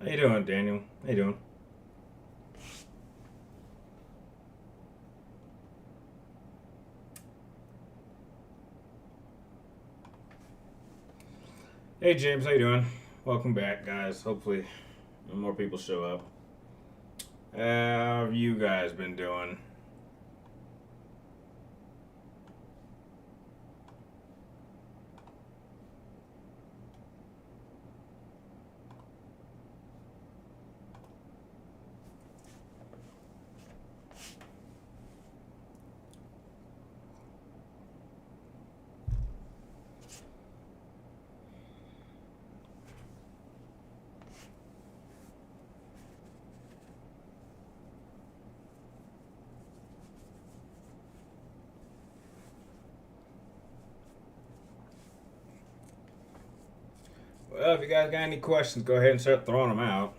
How you doing, Daniel? How you doing? Hey, James. How you doing? Welcome back, guys. Hopefully, more people show up. How have you guys been doing? Well, if you guys got any questions, go ahead and start throwing them out.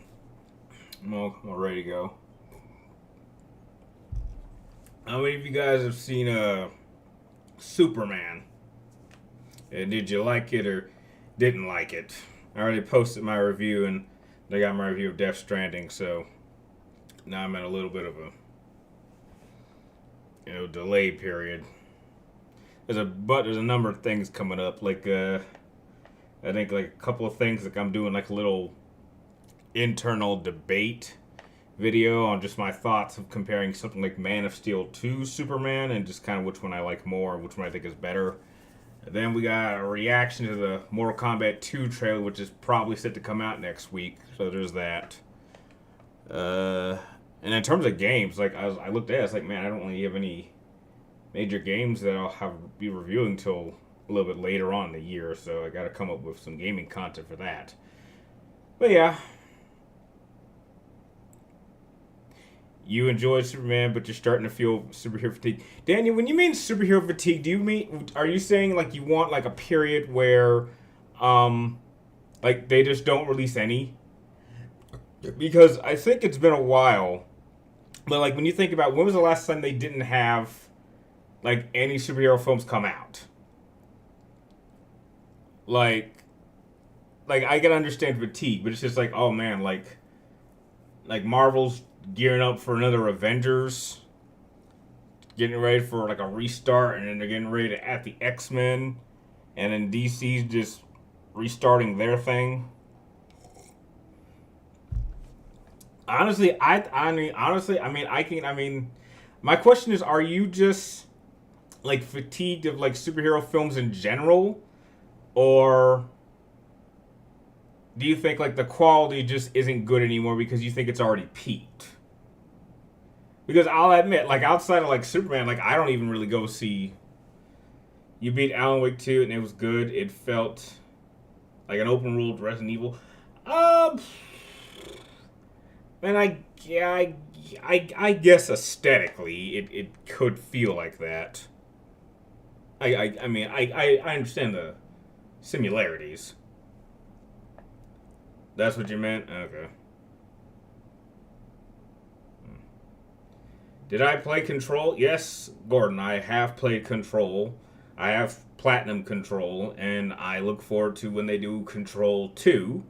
I'm all ready to go. How many of you guys have seen Superman? And did you like it or didn't like it? I already posted my review, and they got my review of Death Stranding, so now I'm in a little bit of a delay period. There's a number of things coming up, like I think like a couple of things, like I'm doing like a little internal debate video on just my thoughts of comparing something like Man of Steel to Superman and just kind of which one I like more, which one I think is better. And then we got a reaction to the Mortal Kombat 2 trailer, which is probably set to come out next week. So there's that. Uh, and in terms of games, like I looked at it, it's like, man, I don't really have any major games that I'll be reviewing till a little bit later on in the year. So I got to come up with some gaming content for that. But yeah, you enjoyed Superman, but you're starting to feel superhero fatigue. Daniel, when you mean superhero fatigue, are you saying like you want like a period where, um, like they just don't release any? Because I think it's been a while, but like when you think about when was the last time they didn't have like any superhero films come out? Like, like I can understand fatigue, but it's just like, oh man, like Marvel's gearing up for another Avengers, getting ready for like a restart, and then they're getting ready to add the X Men, and then DC's just restarting their thing. I mean, my question is, are you just like fatigued of like superhero films in general, or do you think like the quality just isn't good anymore because you think it's already peaked? Because I'll admit, like outside of like Superman, like I don't even really go see. You beat Alan Wake 2 and it was good. It felt like an open world Resident Evil. Um, and I guess aesthetically it could feel like that. I understand the similarities. That's what you meant? Okay. Did I play Control? Yes, Gordon, I have played Control. I have Platinum Control, and I look forward to when they do Control 2.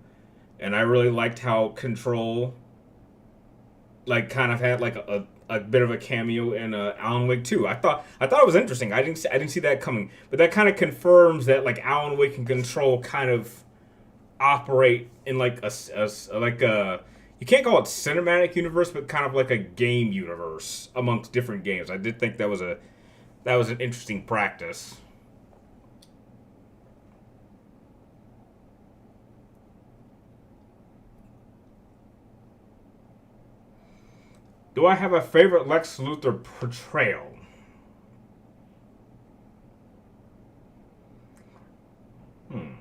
And I really liked how Control, like, kind of had, like, a bit of a cameo in Alan Wake 2. I thought it was interesting. I didn't see that coming. But that kind of confirms that, like, Alan Wake and Control kind of operate in like like a you can't call it cinematic universe, but kind of like a game universe amongst different games. I did think that was an interesting practice. Do I have a favorite Lex Luthor portrayal? Hmm.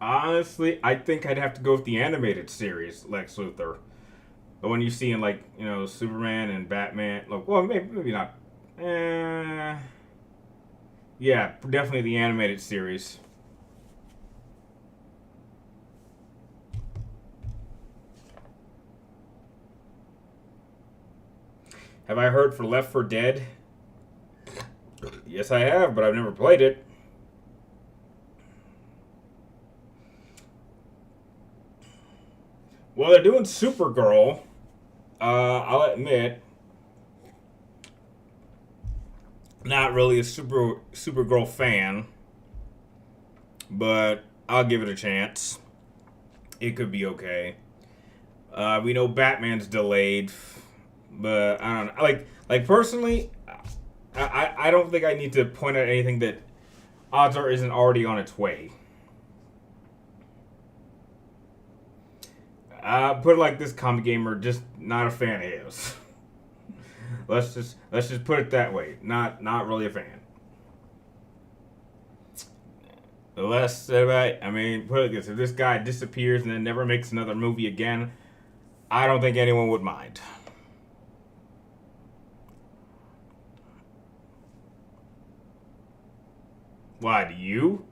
Honestly, I think I'd have to go with the animated series Lex Luthor. The one you see in like Superman and Batman. Like, well, maybe not. Eh, yeah, definitely the animated series. Have I heard for Left 4 Dead? Yes, I have, but I've never played it. Well, they're doing Supergirl. I'll admit, not really a Supergirl fan, but I'll give it a chance. It could be okay. We know Batman's delayed, but I don't know. Like personally, I don't think I need to point out anything that odds are isn't already on its way. Put it like this, Comic Gamer, just not a fan of his. let's just put it that way. Not really a fan. The less said about it, I mean, put it like this: if this guy disappears and then never makes another movie again, I don't think anyone would mind. Why do you?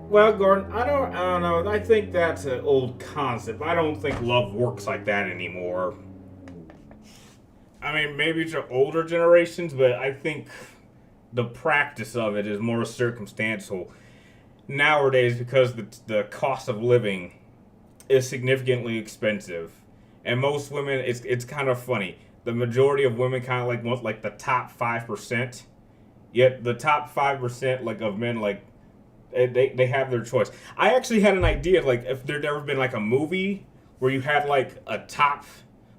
Well, Gordon, I don't know. I think that's an old concept. I don't think love works like that anymore. I mean, maybe it's your older generations, but I think the practice of it is more circumstantial nowadays because the cost of living is significantly expensive, and most women, it's kind of funny. The majority of women kind of like want like the top 5%, yet the top 5% like of men like they have their choice. I actually had an idea of like if there'd ever been like a movie where you had like a top,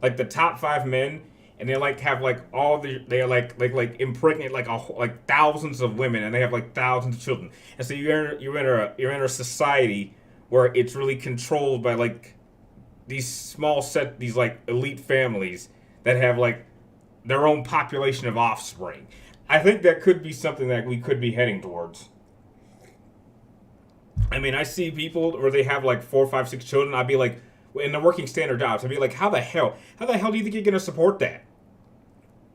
like the top 5 men, and they like have like all they like impregnate like thousands of women, and they have like thousands of children, and so you're in a society where it's really controlled by like these like elite families that have like their own population of offspring. I think that could be something that we could be heading towards. I mean, I see people where they have like 4, 5, 6 children. I'd be like, in the working standard jobs, I'd be like, how the hell do you think you're gonna support that?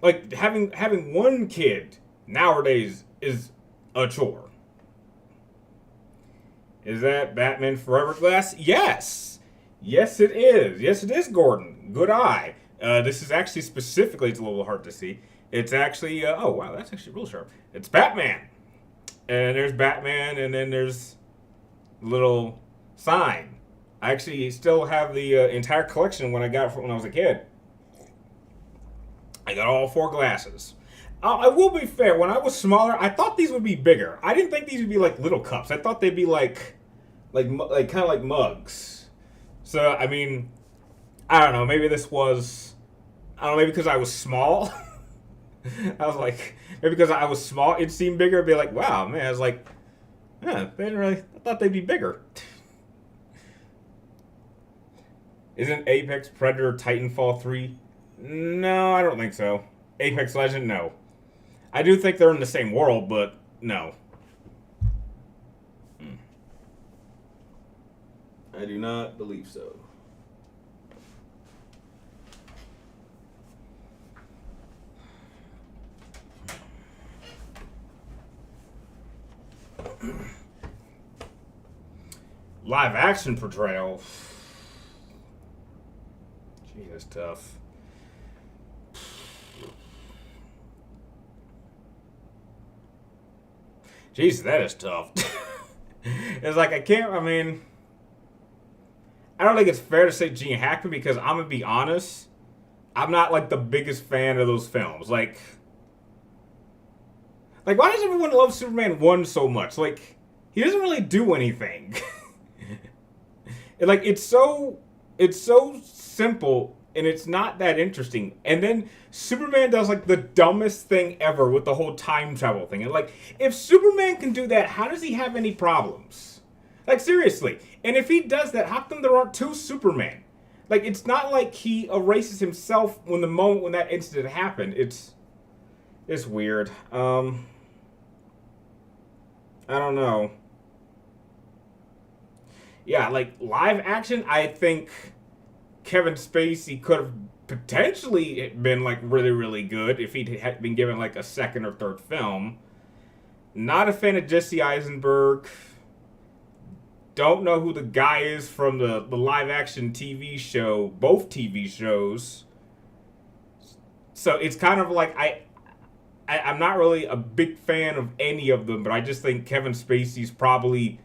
Like having one kid nowadays is a chore. Is that Batman Forever Glass? Yes it is. Yes it is, Gordon. Good eye. This is actually specifically, it's a little hard to see. It's actually oh wow, that's actually real sharp. It's Batman, and there's Batman, and then there's little sign. I actually still have the entire collection when I got it when I was a kid. I got all 4 glasses. I will be fair. When I was smaller, I thought these would be bigger. I didn't think these would be like little cups. I thought they'd be like kind of like mugs. So I mean, I don't know. Maybe this was, I don't know. Maybe because I was small. I was like, maybe because I was small, it seemed bigger. It'd be like, wow, man. I was like, yeah, they didn't really. I thought they'd be bigger. Isn't Apex Predator Titanfall 3? No, I don't think so. Apex Legend, no. I do think they're in the same world, but no. I do not believe so. Live action portrayal. Gee, that's tough. Jeez, that is tough. It's like I can't. I mean, I don't think it's fair to say Gene Hackman because I'm gonna be honest. I'm not like the biggest fan of those films. Like why does everyone love Superman 1 so much? Like, he doesn't really do anything. Like it's so simple and it's not that interesting. And then Superman does like the dumbest thing ever with the whole time travel thing. And like, if Superman can do that, how does he have any problems? Like, seriously. And if he does that, how come there aren't 2 Superman? Like, it's not like he erases himself when that incident happened. It's weird. I don't know. Yeah, like live action, I think Kevin Spacey could have potentially been like really, really good if he'd had been given like a second or third film. Not a fan of Jesse Eisenberg. don't know who the guy is from the live action TV show, both TV shows. So it's kind of like I'm not really a big fan of any of them, but I just think Kevin Spacey's probably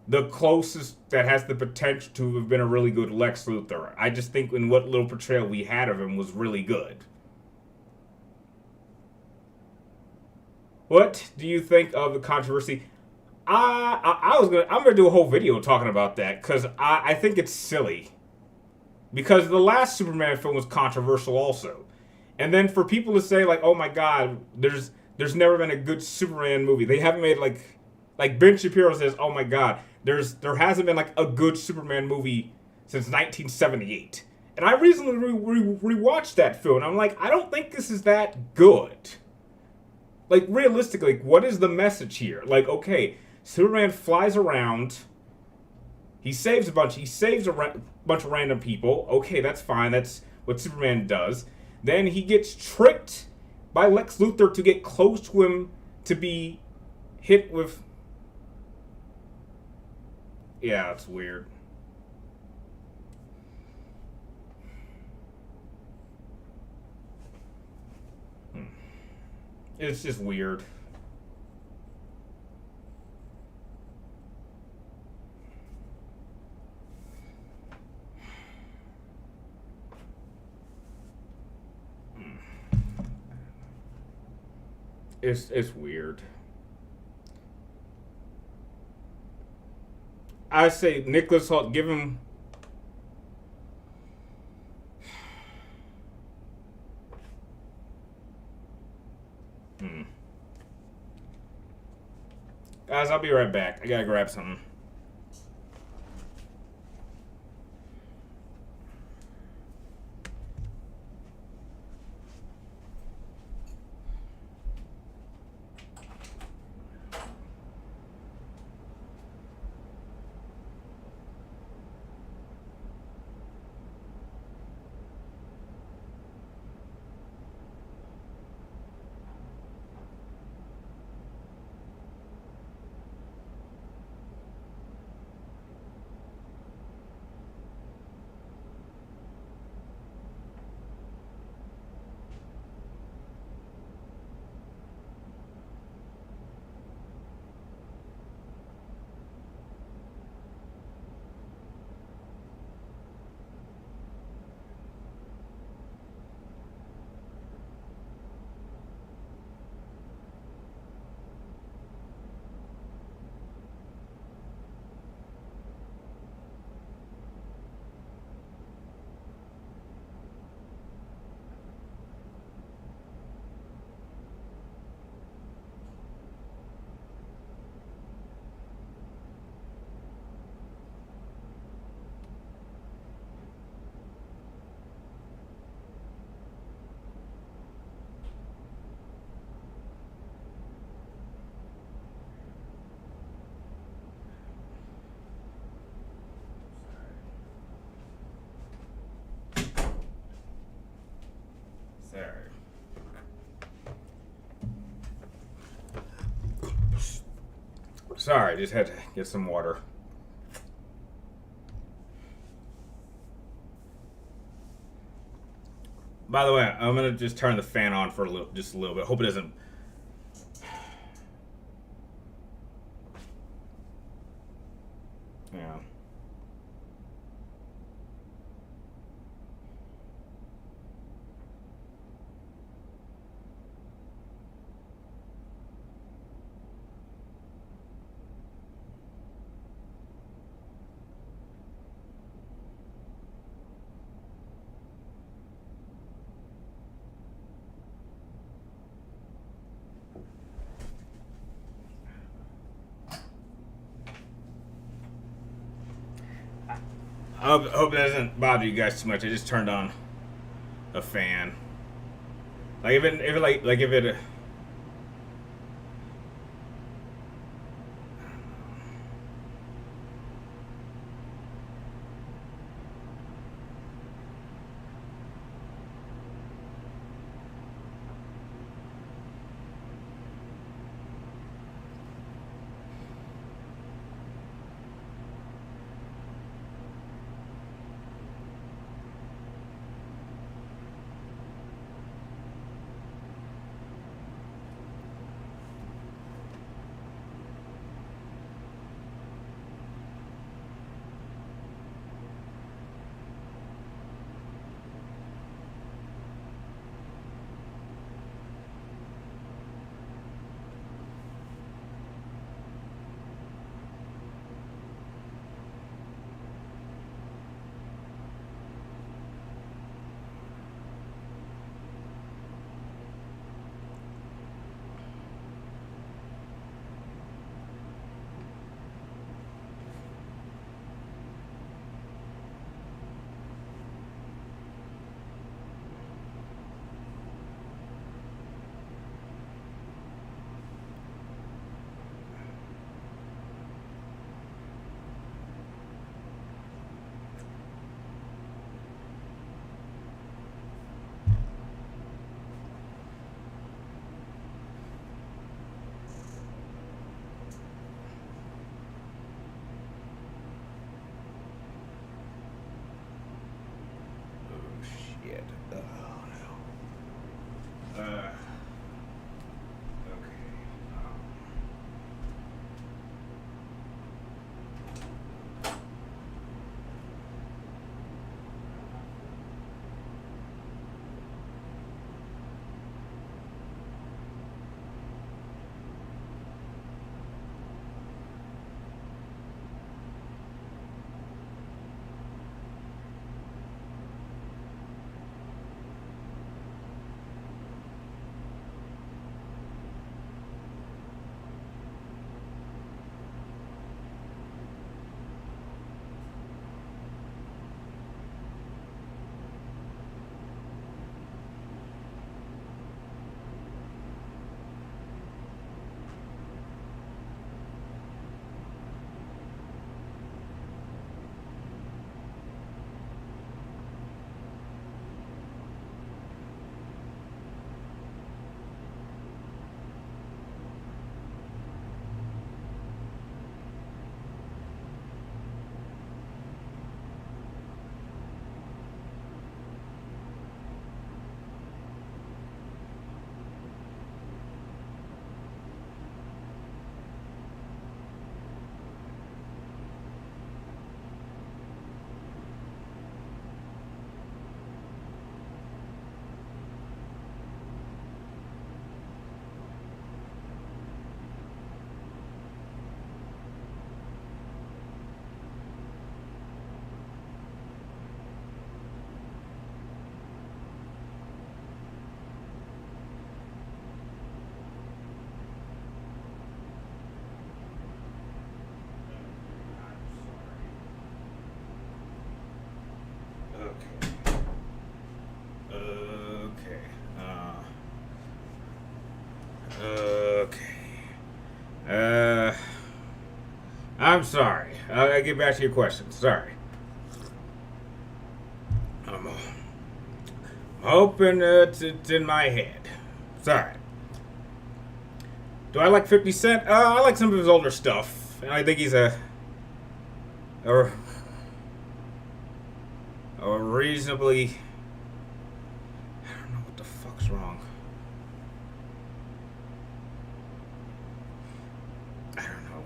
the closest that has the potential to have been a really good Lex Luthor. I just think in what little portrayal we had of him was really good. What do you think of the controversy? I'm gonna do a whole video talking about that because I think it's silly. Because the last Superman film was controversial also. And then for people to say like, oh my god, there's never been a good Superman movie. They haven't made like Ben Shapiro says, oh my god, there hasn't been like a good Superman movie since 1978. And I recently rewatched that film and I'm like, I don't think this is that good. Like realistically, what is the message here? Like, okay, Superman flies around. He saves a bunch of random people. Okay, that's fine. That's what Superman does. Then he gets tricked by Lex Luthor to get close to him to be hit with... Yeah, it's weird. It's just weird. It's weird. I say Nicholas Hoult, give him... Guys, I'll be right back. I gotta grab something. Sorry, just had to get some water. By the way, I'm gonna just turn the fan on for just a little bit. Hope it doesn't. Yeah. I hope it doesn't bother you guys too much. I just turned on a fan. Like if it I'm sorry. I'll get back to your question. Sorry. I'm hoping it's in my head. Sorry. Do I like 50 Cent? I like some of his older stuff. And I think he's a reasonably... I don't know what the fuck's wrong. I don't know.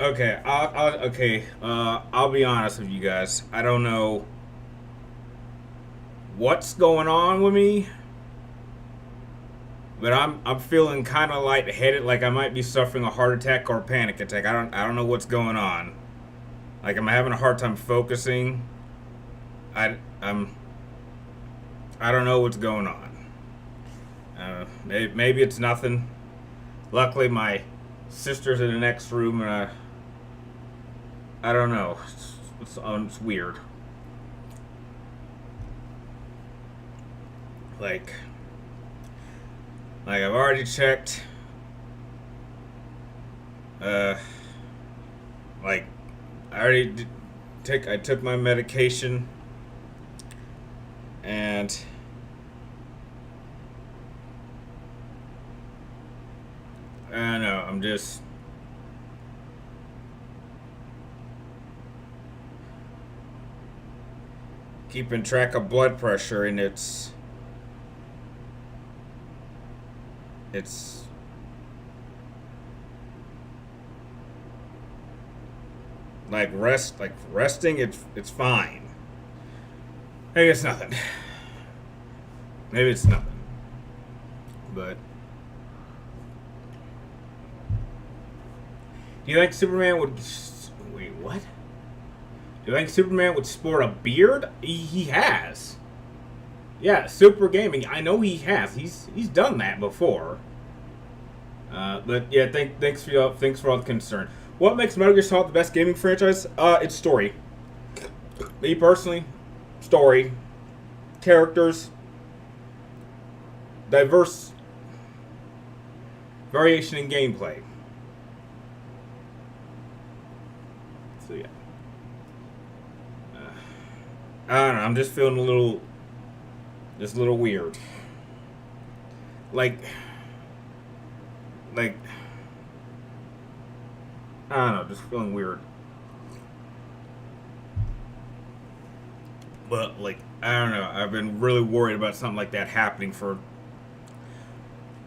Okay, I'll be honest with you guys. I don't know what's going on with me, but I'm feeling kind of lightheaded, like I might be suffering a heart attack or a panic attack. I don't know what's going on. Like I'm having a hard time focusing. I don't know what's going on. Maybe it's nothing. Luckily, my sister's in the next room, and I don't know. It's weird. Like I've already checked. Like I already I took my medication, and I don't know. I'm just keeping track of blood pressure, and it's like resting. It's fine. Maybe it's nothing. Maybe it's nothing. But do you think Superman would... Wait, what? Do you think Superman would sport a beard? He has. Yeah, Super Gaming. I know he has. He's done that before. But yeah, thanks for all the concern. What makes Metal Gear Solid the best gaming franchise? It's story. Me personally, story, characters, diverse variation in gameplay. So yeah, I don't know. I'm just feeling a little weird. Like I don't know, just feeling weird. But I don't know. I've been really worried about something like that happening for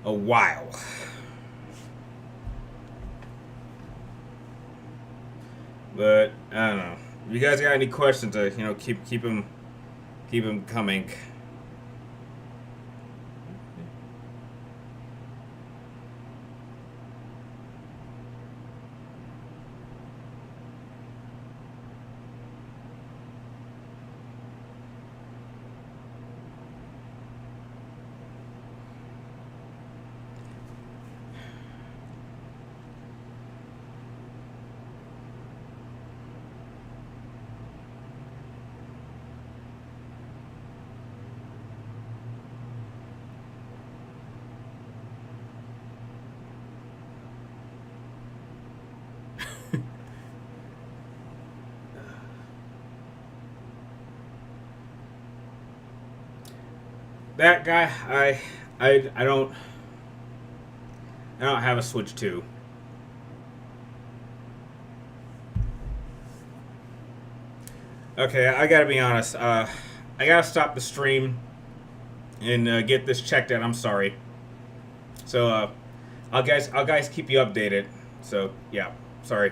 a while. But I don't know. If you guys got any questions, keep them coming. That guy, I don't have a Switch 2. Okay, I gotta be honest. I gotta stop the stream and get this checked out. I'm sorry. So I'll guys keep you updated. So yeah, sorry.